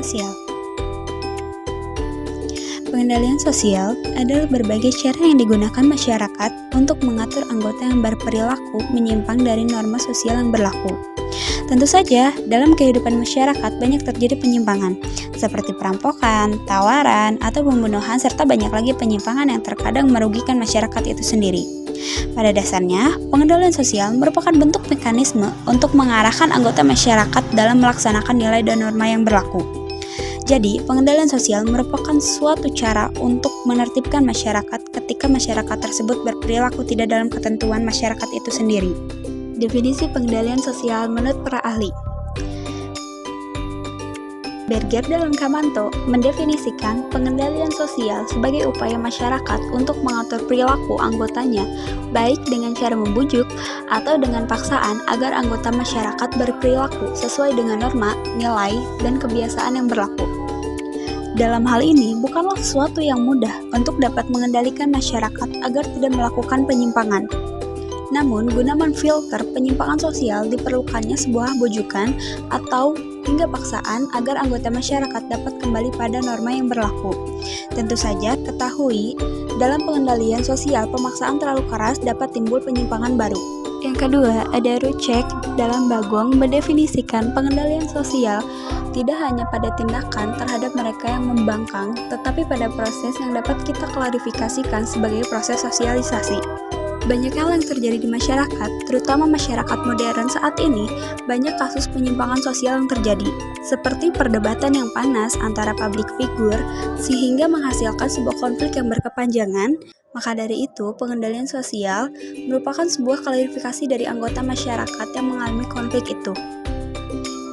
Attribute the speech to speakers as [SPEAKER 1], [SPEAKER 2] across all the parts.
[SPEAKER 1] sosial. Pengendalian sosial adalah berbagai cara yang digunakan masyarakat untuk mengatur anggota yang berperilaku menyimpang dari norma sosial yang berlaku. Tentu saja, dalam kehidupan masyarakat banyak terjadi penyimpangan, seperti perampokan, tawaran, atau pembunuhan, serta banyak lagi penyimpangan yang terkadang merugikan masyarakat itu sendiri. Pada dasarnya, pengendalian sosial merupakan bentuk mekanisme untuk mengarahkan anggota masyarakat dalam melaksanakan nilai dan norma yang berlaku. Jadi, pengendalian sosial merupakan suatu cara untuk menertibkan masyarakat ketika masyarakat tersebut berperilaku tidak dalam ketentuan masyarakat itu sendiri. Definisi pengendalian sosial menurut para ahli. Berger dalam Kamanto mendefinisikan pengendalian sosial sebagai upaya masyarakat untuk mengatur perilaku anggotanya, baik dengan cara membujuk atau dengan paksaan agar anggota masyarakat berperilaku sesuai dengan norma, nilai, dan kebiasaan yang berlaku. Dalam hal ini, bukanlah sesuatu yang mudah untuk dapat mengendalikan masyarakat agar tidak melakukan penyimpangan. Namun, guna memfilter penyimpangan sosial diperlukannya sebuah bujukan atau hingga paksaan agar anggota masyarakat dapat kembali pada norma yang berlaku. Tentu saja, ketahui, dalam pengendalian sosial, pemaksaan terlalu keras dapat timbul penyimpangan baru. Yang kedua, ada Rucek dalam Bagong mendefinisikan pengendalian sosial tidak hanya pada tindakan terhadap mereka yang membangkang, tetapi pada proses yang dapat kita klarifikasikan sebagai proses sosialisasi. Banyak hal yang terjadi di masyarakat, terutama masyarakat modern saat ini, banyak kasus penyimpangan sosial yang terjadi, seperti perdebatan yang panas antara public figure sehingga menghasilkan sebuah konflik yang berkepanjangan. Maka dari itu, pengendalian sosial merupakan sebuah klarifikasi dari anggota masyarakat yang mengalami konflik itu.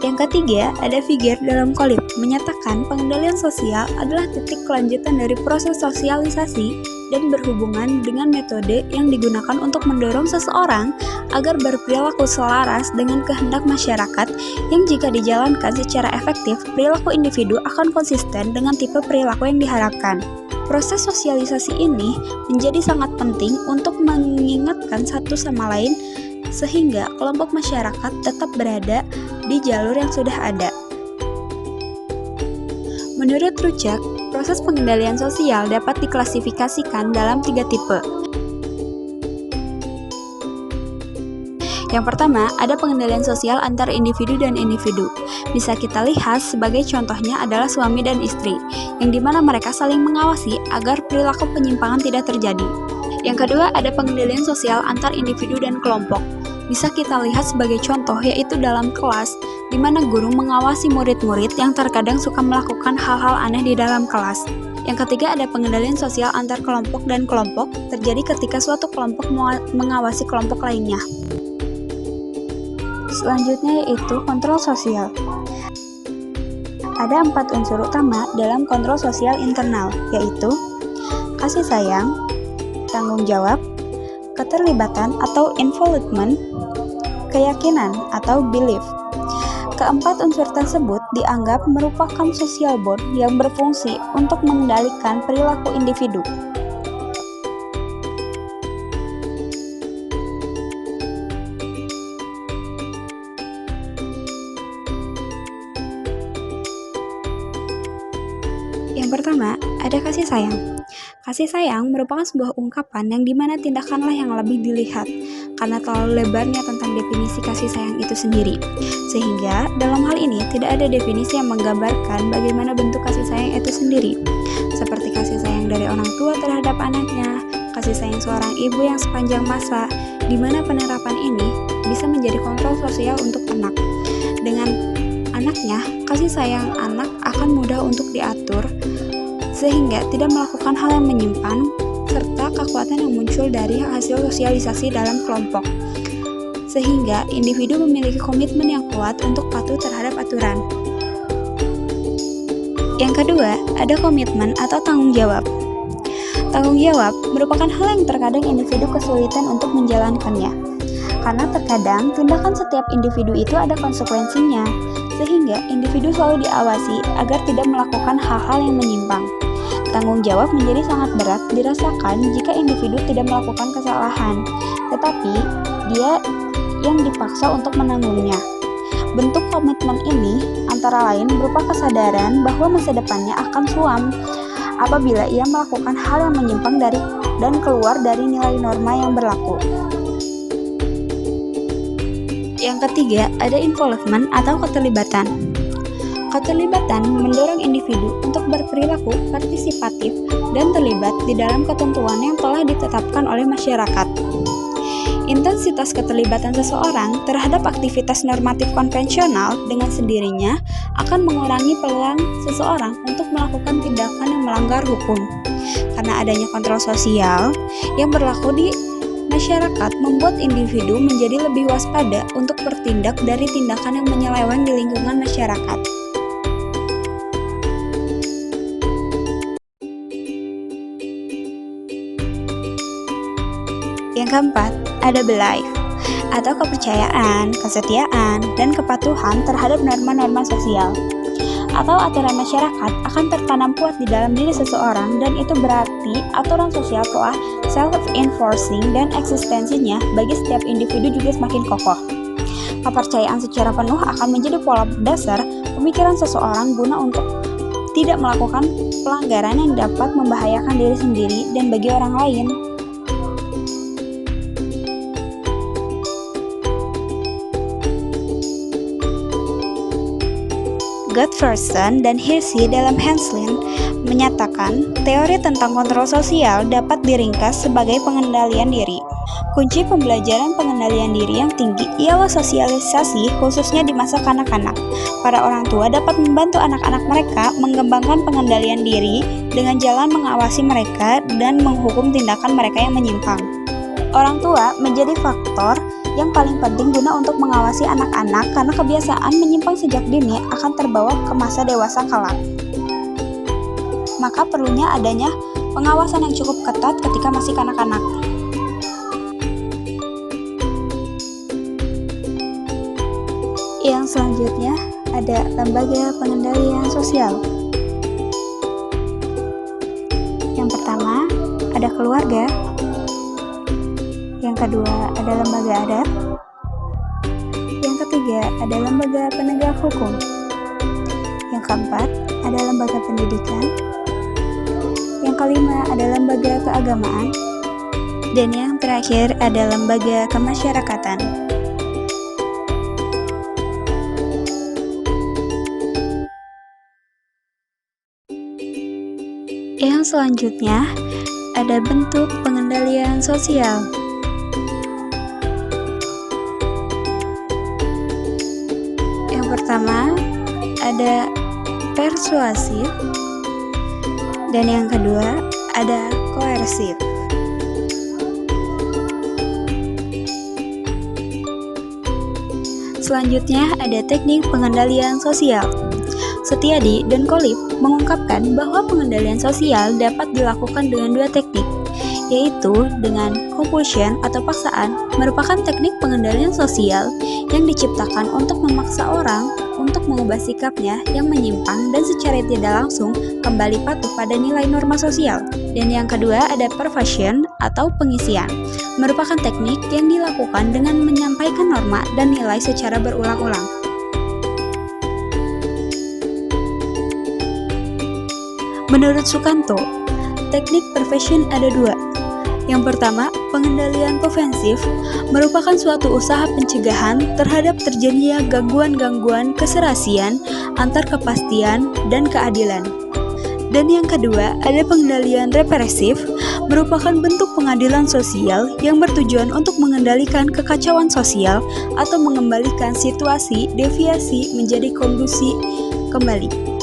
[SPEAKER 1] Yang ketiga, ada Figure dalam Kolib menyatakan pengendalian sosial adalah titik kelanjutan dari proses sosialisasi dan berhubungan dengan metode yang digunakan untuk mendorong seseorang agar berperilaku selaras dengan kehendak masyarakat yang jika dijalankan secara efektif, perilaku individu akan konsisten dengan tipe perilaku yang diharapkan. Proses sosialisasi ini menjadi sangat penting untuk mengingatkan satu sama lain sehingga kelompok masyarakat tetap berada di jalur yang sudah ada. Menurut Rucek, proses pengendalian sosial dapat diklasifikasikan dalam 3 tipe. Yang pertama, ada pengendalian sosial antar individu dan individu. Bisa kita lihat sebagai contohnya adalah suami dan istri, yang dimana mereka saling mengawasi agar perilaku penyimpangan tidak terjadi. Yang kedua, ada pengendalian sosial antar individu dan kelompok. Bisa kita lihat sebagai contoh yaitu dalam kelas, di mana guru mengawasi murid-murid yang terkadang suka melakukan hal-hal aneh di dalam kelas. Yang ketiga, ada pengendalian sosial antar kelompok dan kelompok, terjadi ketika suatu kelompok mengawasi kelompok lainnya. Selanjutnya yaitu kontrol sosial. Ada 4 unsur utama dalam kontrol sosial internal, yaitu kasih sayang, tanggung jawab, keterlibatan atau involvement, keyakinan atau belief. Keempat unsur tersebut dianggap merupakan social bond yang berfungsi untuk mengendalikan perilaku individu. Yang pertama, ada kasih sayang. Kasih sayang merupakan sebuah ungkapan yang dimana tindakanlah yang lebih dilihat, karena terlalu lebarnya tentang definisi kasih sayang itu sendiri. Sehingga, dalam hal ini tidak ada definisi yang menggambarkan bagaimana bentuk kasih sayang itu sendiri. Seperti kasih sayang dari orang tua terhadap anaknya, kasih sayang seorang ibu yang sepanjang masa, di mana penerapan ini bisa menjadi kontrol sosial untuk anak. Dengan anaknya, kasih sayang anak akan mudah untuk diatur, sehingga tidak melakukan hal yang menyimpang, serta kekuatan yang muncul dari hasil sosialisasi dalam kelompok. Sehingga individu memiliki komitmen yang kuat untuk patuh terhadap aturan. Yang kedua, ada komitmen atau tanggung jawab. Tanggung jawab merupakan hal yang terkadang individu kesulitan untuk menjalankannya. Karena terkadang tindakan setiap individu itu ada konsekuensinya, sehingga individu selalu diawasi agar tidak melakukan hal-hal yang menyimpang. Tanggung jawab menjadi sangat berat dirasakan jika individu tidak melakukan kesalahan, tetapi dia yang dipaksa untuk menanggungnya. Bentuk komitmen ini antara lain berupa kesadaran bahwa masa depannya akan suam apabila ia melakukan hal yang menyimpang dari dan keluar dari nilai norma yang berlaku. Yang ketiga, ada involvement atau keterlibatan. Keterlibatan mendorong individu untuk berperilaku partisipatif dan terlibat di dalam ketentuan yang telah ditetapkan oleh masyarakat. Intensitas keterlibatan seseorang terhadap aktivitas normatif konvensional dengan sendirinya akan mengurangi peluang seseorang untuk melakukan tindakan yang melanggar hukum. Karena adanya kontrol sosial yang berlaku di masyarakat membuat individu menjadi lebih waspada untuk bertindak dari tindakan yang menyeleweng di lingkungan masyarakat. Yang keempat, ada belief atau kepercayaan, kesetiaan, dan kepatuhan terhadap norma-norma sosial atau aturan masyarakat akan tertanam kuat di dalam diri seseorang, dan itu berarti aturan sosial telah self-enforcing dan eksistensinya bagi setiap individu juga semakin kokoh. Kepercayaan secara penuh akan menjadi pola dasar pemikiran seseorang guna untuk tidak melakukan pelanggaran yang dapat membahayakan diri sendiri dan bagi orang lain. Godfreyson dan Hirsi dalam Henslin menyatakan teori tentang kontrol sosial dapat diringkas sebagai pengendalian diri. Kunci pembelajaran pengendalian diri yang tinggi ialah sosialisasi, khususnya di masa kanak-kanak. Para orang tua dapat membantu anak-anak mereka mengembangkan pengendalian diri dengan jalan mengawasi mereka dan menghukum tindakan mereka yang menyimpang. Orang tua menjadi faktor yang paling penting guna untuk mengawasi anak-anak karena kebiasaan menyimpang sejak dini akan terbawa ke masa dewasa kelak. Maka perlunya adanya pengawasan yang cukup ketat ketika masih kanak-kanak. Yang selanjutnya ada lembaga pengendalian sosial. Yang pertama ada keluarga. Yang kedua ada lembaga adat. Yang ketiga ada lembaga penegak hukum. Yang keempat ada lembaga pendidikan. Yang kelima ada lembaga keagamaan. Dan yang terakhir ada lembaga kemasyarakatan. Yang selanjutnya ada bentuk pengendalian sosial. Pertama, ada persuasif, dan yang kedua ada koersif. Selanjutnya ada teknik pengendalian sosial. Setiadi dan Kolib mengungkapkan bahwa pengendalian sosial dapat dilakukan dengan dua teknik, yaitu dengan compulsion atau paksaan, merupakan teknik pengendalian sosial yang diciptakan untuk memaksa orang untuk mengubah sikapnya yang menyimpang dan secara tidak langsung kembali patuh pada nilai norma sosial. Dan yang kedua ada persuasion atau pengisian, merupakan teknik yang dilakukan dengan menyampaikan norma dan nilai secara berulang-ulang. Menurut Sukanto, teknik persuasion ada dua. Yang pertama, pengendalian preventif merupakan suatu usaha pencegahan terhadap terjadinya gangguan-gangguan keserasian, antar kepastian, dan keadilan. Dan yang kedua, ada pengendalian represif, merupakan bentuk pengadilan sosial yang bertujuan untuk mengendalikan kekacauan sosial atau mengembalikan situasi deviasi menjadi kondusi kembali.